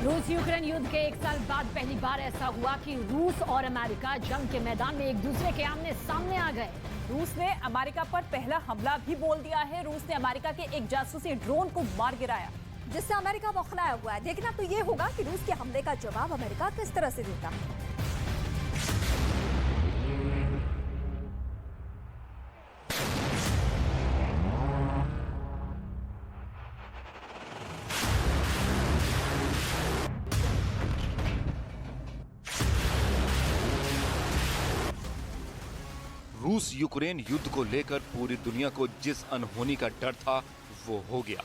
रूस यूक्रेन युद्ध के 1 साल बाद पहली बार ऐसा हुआ कि रूस और अमेरिका जंग के मैदान में एक दूसरे के आमने सामने आ गए। रूस ने अमेरिका पर पहला हमला भी बोल दिया है। रूस ने अमेरिका के एक जासूसी ड्रोन को मार गिराया, जिससे अमेरिका बौखलाया हुआ है। देखना तो ये होगा कि रूस के हमले का जवाब अमेरिका किस तरह से देता है। रूस यूक्रेन युद्ध को लेकर पूरी दुनिया को जिस अनहोनी का डर था वो हो गया।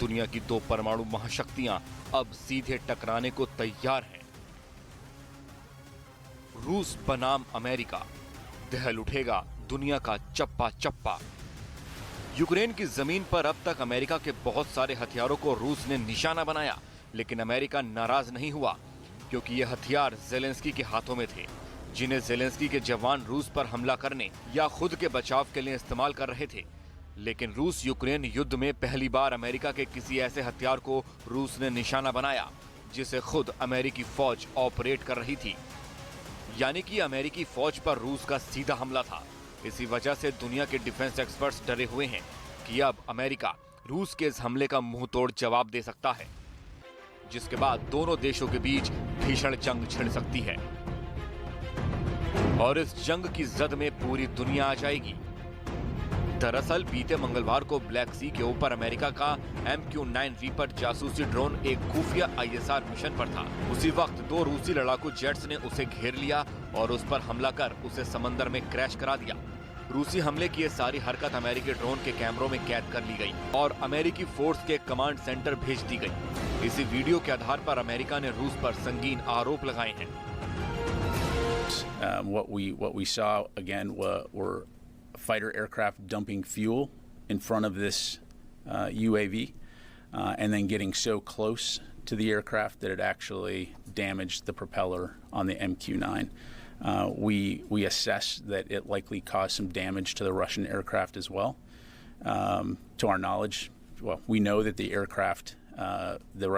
दुनिया की दो परमाणु महाशक्तियां अब सीधे टकराने को तैयार हैं। रूस बनाम अमेरिका, दहल उठेगा दुनिया का चप्पा चप्पा। यूक्रेन की जमीन पर अब तक अमेरिका के बहुत सारे हथियारों को रूस ने निशाना बनाया, लेकिन अमेरिका नाराज नहीं हुआ क्योंकि ये हथियार जेलेंस्की के हाथों में थे, जिन्हें जेलेंस्की के जवान रूस पर हमला करने या खुद के बचाव के लिए इस्तेमाल कर रहे थे। लेकिन रूस यूक्रेन युद्ध में पहली बार अमेरिका के किसी ऐसे हथियार को रूस ने निशाना बनाया जिसे खुद अमेरिकी फौज ऑपरेट कर रही थी। यानी कि अमेरिकी फौज पर रूस का सीधा हमला था। इसी वजह से दुनिया के डिफेंस एक्सपर्ट्स डरे हुए हैं कि अब अमेरिका रूस के इस हमले का मुंह तोड़ जवाब दे सकता है, जिसके बाद दोनों देशों के बीच भीषण जंग छिड़ सकती है और इस जंग की जद में पूरी दुनिया आ जाएगी। दरअसल बीते मंगलवार को ब्लैक सी के ऊपर अमेरिका का MQ-9 रीपर जासूसी ड्रोन एक खुफिया ISR मिशन पर था। उसी वक्त दो रूसी लड़ाकू जेट्स ने उसे घेर लिया और उस पर हमला कर उसे समंदर में क्रैश करा दिया। रूसी हमले की ये सारी हरकत अमेरिकी ड्रोन के कैमरों में कैद कर ली गई और अमेरिकी फोर्स के कमांड सेंटर भेज दी गई। इसी वीडियो के आधार पर अमेरिका ने रूस पर संगीन आरोप लगाए हैं। What we saw again were fighter aircraft dumping fuel in front of this UAV and then getting so close to the aircraft that it actually damaged the propeller on the MQ-9. We assessed that it likely caused some damage to the Russian aircraft as well. To our knowledge, we know that the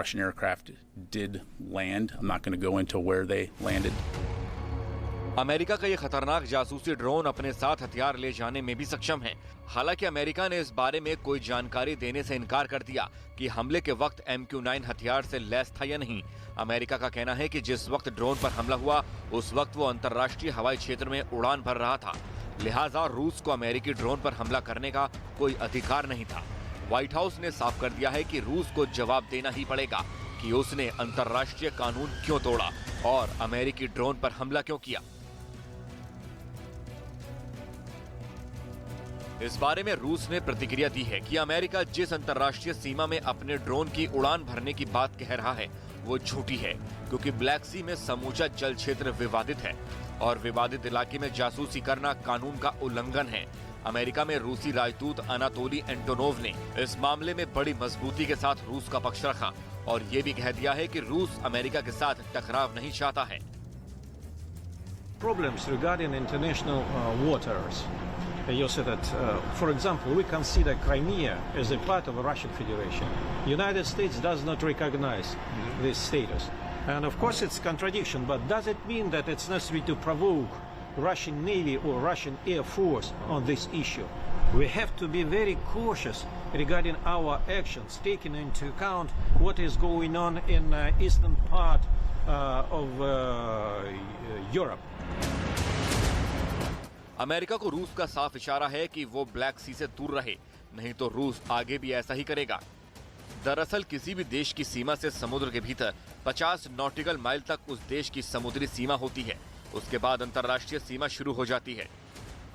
Russian aircraft did land. I'm not going to go into where they landed. America का ये खतरनाक जासूसी drone अपने साथ हथियार ले जाने में भी सक्षम है। हालांकि अमेरिका ने इस बारे में कोई जानकारी देने से इनकार कर दिया कि हमले के वक्त MQ-9 हथियार से लैस था या नहीं। अमेरिका का कहना है कि जिस वक्त ड्रोन पर हमला हुआ उस वक्त वो अंतर्राष्ट्रीय हवाई क्षेत्र में उड़ान भर रहा था, लिहाजा रूस को अमेरिकी ड्रोन पर हमला करने का कोई अधिकार नहीं था। व्हाइट हाउस ने साफ कर दिया है कि रूस को जवाब देना ही पड़ेगा कि उसने अंतर्राष्ट्रीय कानून क्यों तोड़ा और अमेरिकी ड्रोन पर हमला क्यों किया। इस बारे में रूस ने प्रतिक्रिया दी है कि अमेरिका जिस अंतर्राष्ट्रीय सीमा में अपने ड्रोन की उड़ान भरने की बात कह रहा है वो झूठी है, क्योंकि ब्लैक सी में समूचा जल क्षेत्र विवादित है और विवादित इलाके में जासूसी करना कानून का उल्लंघन है। अमेरिका में रूसी राजदूत अनातोली एंटोनोव ने इस मामले में बड़ी मजबूती के साथ रूस का पक्ष रखा और ये भी कह दिया है कि रूस अमेरिका के साथ टकराव नहीं चाहता है। Problems regarding international waters. You said that, for example, we consider Crimea as a part of the Russian Federation. United States does not recognize this status. And of course it's contradiction, but does it mean that it's necessary to provoke Russian Navy or Russian Air Force on this issue? We have to be very cautious regarding our actions, taking into account what is going on in eastern part of Europe. America को रूस का साफ इशारा है कि वो black सी से दूर रहे, नहीं तो रूस आगे भी ऐसा ही करेगा। दरअसल किसी भी देश की सीमा से समुद्र के भीतर 50 नॉटिकल माइल तक उस देश की समुद्री सीमा होती है। उसके बाद अंतर्राष्ट्रीय सीमा शुरू हो जाती है।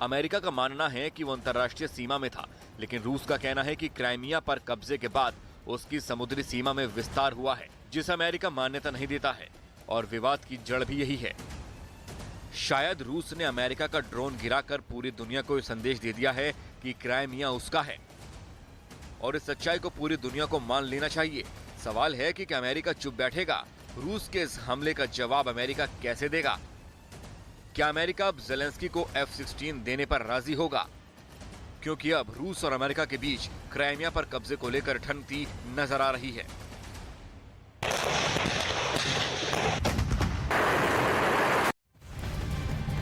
अमेरिका का मानना है कि वो अंतर्राष्ट्रीय सीमा में था, लेकिन रूस का कहना है कि क्राइमिया पर कब्जे के बाद उसकी समुद्री सीमा में विस्तार हुआ है, जिसे अमेरिका मान्यता नहीं देता है और विवाद की जड़ भी यही है। शायद रूस ने अमेरिका का ड्रोन गिराकर पूरी दुनिया को यह संदेश दे दिया है कि क्राइमिया उसका है और इस सच्चाई को पूरी दुनिया को मान लेना चाहिए। सवाल है कि क्या अमेरिका चुप बैठेगा? रूस के इस हमले का जवाब अमेरिका कैसे देगा? क्या अमेरिका अब जेलेंस्की को F-16 देने पर राजी होगा? क्योंकि अब रूस और अमेरिका के बीच क्राइमिया पर कब्जे को लेकर ठनती नजर आ रही है।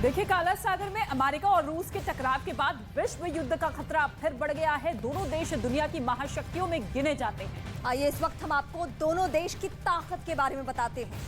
देखिए, काला सागर में अमेरिका और रूस के टकराव के बाद विश्व युद्ध का खतरा फिर बढ़ गया है। दोनों देश दुनिया की महाशक्तियों में गिने जाते हैं। आइए इस वक्त हम आपको दोनों देश की ताकत के बारे में बताते हैं।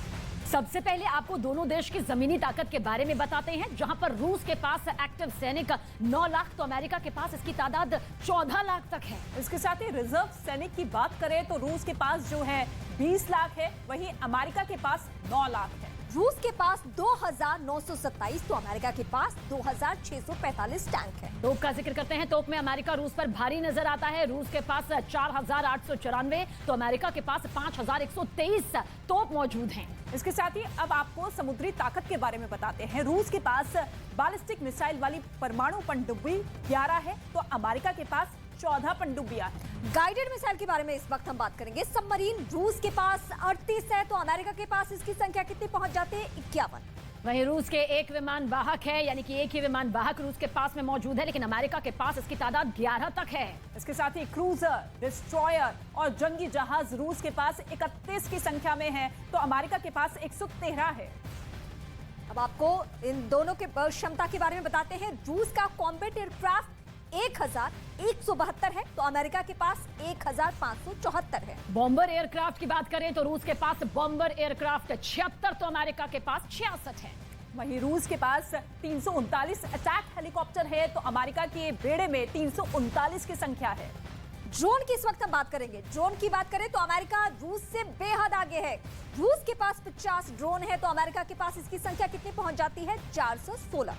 सबसे पहले आपको दोनों देश की जमीनी ताकत के बारे में बताते हैं। जहां पर रूस के पास एक्टिव सैनिक 9 लाख तो अमेरिका के पास इसकी तादाद 14 लाख तक है। इसके साथ ही रिजर्व सैनिक की बात करें तो रूस के पास जो है 20 लाख है, वहीं अमेरिका के पास 9 लाख है। रूस के पास 2927 तो अमेरिका के पास 2645 टैंक है। तोप का जिक्र करते हैं। तोप में अमेरिका रूस पर भारी नजर आता है। रूस के पास 4894 तो अमेरिका के पास 5123 तोप मौजूद हैं। इसके साथ ही अब आपको समुद्री ताकत के बारे में बताते हैं। रूस के पास बैलिस्टिक मिसाइल वाली परमाणु पनडुब्बी 11 है तो अमेरिका के पास 14 पनडुब्बियां हैं। गाइडेड मिसाइल के बारे में इस वक्त हम बात करेंगे। सबमरीन रूस के पास 38 है तो अमेरिका के पास इसकी संख्या कितनी पहुंच जाती है? 51। वहीं रूस के एक विमान वाहक है, यानी कि एक ही विमान वाहक रूस के पास में मौजूद है, लेकिन अमेरिका के पास इसकी तादाद 11 तक है। इसके साथ ही क्रूजर, डिस्ट्रॉयर और जंगी जहाज रूस के पास 31 की संख्या में है तो अमेरिका के पास 113 है। अब आपको इन दोनों के क्षमता के बारे में बताते हैं। रूस का कॉम्बैट एयरक्राफ्ट 1172 है तो अमेरिका के पास 1574 है। बॉम्बर एयरक्राफ्ट की बात करें तो रूस के पास बॉम्बर एयरक्राफ्ट 76 तो अमेरिका के पास 66 है। वहीं रूस के पास 339 अटैक हेलीकॉप्टर है तो अमेरिका के बेड़े में 339 की संख्या है। ड्रोन की इस वक्त हम बात करेंगे। ड्रोन की बात करें तो अमेरिका रूस से बेहद आगे है। रूस के पास 50 ड्रोन है तो अमेरिका के पास इसकी संख्या कितनी पहुंच जाती है? 416।